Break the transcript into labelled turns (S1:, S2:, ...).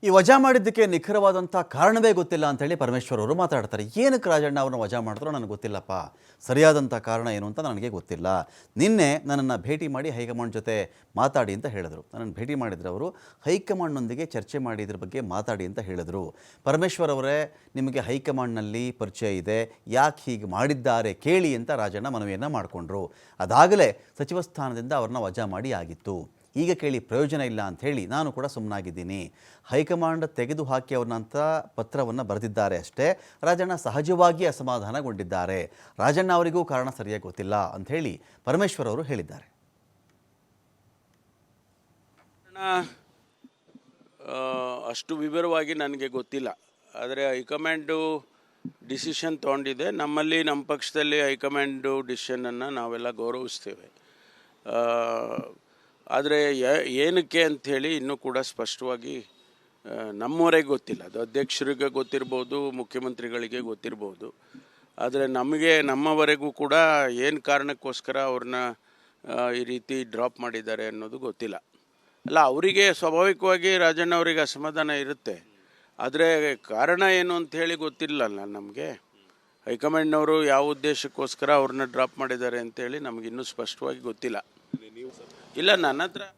S1: ಈ ವಜಾ ಮಾಡಿದ್ದಕ್ಕೆ ನಿಖರವಾದಂಥ ಕಾರಣವೇ ಗೊತ್ತಿಲ್ಲ ಅಂತೇಳಿ ಪರಮೇಶ್ವರ್ ಅವರು ಮಾತಾಡ್ತಾರೆ. ಏನಕ್ಕೆ ರಾಜಣ್ಣ ಅವ್ರನ್ನ ವಜಾ ಮಾಡಿದ್ರೋ ನನಗೆ ಗೊತ್ತಿಲ್ಲಪ್ಪ, ಸರಿಯಾದಂಥ ಕಾರಣ ಏನು ಅಂತ ನನಗೆ ಗೊತ್ತಿಲ್ಲ. ನಿನ್ನೆ ನನ್ನನ್ನು ಭೇಟಿ ಮಾಡಿ ಹೈಕಮಾಂಡ್ ಜೊತೆ ಮಾತಾಡಿ ಅಂತ ಹೇಳಿದರು. ನನ್ನನ್ನು ಭೇಟಿ ಮಾಡಿದ್ರು ಅವರು, ಹೈಕಮಾಂಡ್ನೊಂದಿಗೆ ಚರ್ಚೆ ಮಾಡಿ ಇದ್ರ ಬಗ್ಗೆ ಮಾತಾಡಿ ಅಂತ ಹೇಳಿದರು. ಪರಮೇಶ್ವರ್ ಅವರೇ, ನಿಮಗೆ ಹೈಕಮಾಂಡ್ನಲ್ಲಿ ಪರಿಚಯ ಇದೆ, ಯಾಕೆ ಹೀಗೆ ಮಾಡಿದ್ದಾರೆ ಕೇಳಿ ಅಂತ ರಾಜಣ್ಣ ಮನವಿಯನ್ನು ಮಾಡಿಕೊಂಡ್ರು. ಅದಾಗಲೇ ಸಚಿವ ಸ್ಥಾನದಿಂದ ಅವ್ರನ್ನ ವಜಾ ಮಾಡಿ ಆಗಿತ್ತು. ಈಗ ಕೇಳಿ ಪ್ರಯೋಜನ ಇಲ್ಲ ಅಂಥೇಳಿ ನಾನು ಕೂಡ ಸುಮ್ಮನಾಗಿದ್ದೀನಿ. ಹೈಕಮಾಂಡ್ ತೆಗೆದುಹಾಕಿ ಅವ್ರನ್ನಂಥ ಪತ್ರವನ್ನು ಬರೆದಿದ್ದಾರೆ ಅಷ್ಟೇ. ರಾಜಣ್ಣ ಸಹಜವಾಗಿ ಅಸಮಾಧಾನಗೊಂಡಿದ್ದಾರೆ. ರಾಜಣ್ಣ ಅವರಿಗೂ ಕಾರಣ ಸರಿಯಾಗಿ ಗೊತ್ತಿಲ್ಲ ಅಂಥೇಳಿ ಪರಮೇಶ್ವರ್ ಅವರು ಹೇಳಿದ್ದಾರೆ.
S2: ಅಷ್ಟು ವಿವರವಾಗಿ ನನಗೆ ಗೊತ್ತಿಲ್ಲ, ಆದರೆ ಹೈಕಮಾಂಡು ಡಿಸಿಷನ್ ತೊಗೊಂಡಿದೆ. ನಮ್ಮಲ್ಲಿ ನಮ್ಮ ಪಕ್ಷದಲ್ಲಿ ಹೈಕಮಾಂಡು ಡಿಸಿಷನನ್ನು ನಾವೆಲ್ಲ ಗೌರವಿಸ್ತೇವೆ. ಆದರೆ ಏನಕ್ಕೆ ಅಂಥೇಳಿ ಇನ್ನೂ ಕೂಡ ಸ್ಪಷ್ಟವಾಗಿ ನಮ್ಮವರೆಗೆ ಗೊತ್ತಿಲ್ಲ. ಅದು ಅಧ್ಯಕ್ಷರಿಗೆ ಗೊತ್ತಿರ್ಬೋದು, ಮುಖ್ಯಮಂತ್ರಿಗಳಿಗೆ ಗೊತ್ತಿರ್ಬೋದು. ಆದರೆ ನಮ್ಮವರೆಗೂ ಕೂಡ ಏನು ಕಾರಣಕ್ಕೋಸ್ಕರ ಅವ್ರನ್ನ ಈ ರೀತಿ ಡ್ರಾಪ್ ಮಾಡಿದ್ದಾರೆ ಅನ್ನೋದು ಗೊತ್ತಿಲ್ಲ. ಅಲ್ಲ, ಅವರಿಗೆ ಸ್ವಾಭಾವಿಕವಾಗಿ ರಾಜಣ್ಣ ಅವರಿಗೆ ಅಸಮಾಧಾನ ಇರುತ್ತೆ, ಆದರೆ ಕಾರಣ ಏನು ಅಂಥೇಳಿ ಗೊತ್ತಿಲ್ಲಲ್ಲ ನಮಗೆ. ಹೈಕಮಾಂಡ್ನವರು ಯಾವ ಉದ್ದೇಶಕ್ಕೋಸ್ಕರ ಅವ್ರನ್ನ ಡ್ರಾಪ್ ಮಾಡಿದ್ದಾರೆ ಅಂತೇಳಿ ನಮಗಿನ್ನೂ ಸ್ಪಷ್ಟವಾಗಿ ಗೊತ್ತಿಲ್ಲ. ಇಲ್ಲ, ನನ್ನ ಹತ್ರ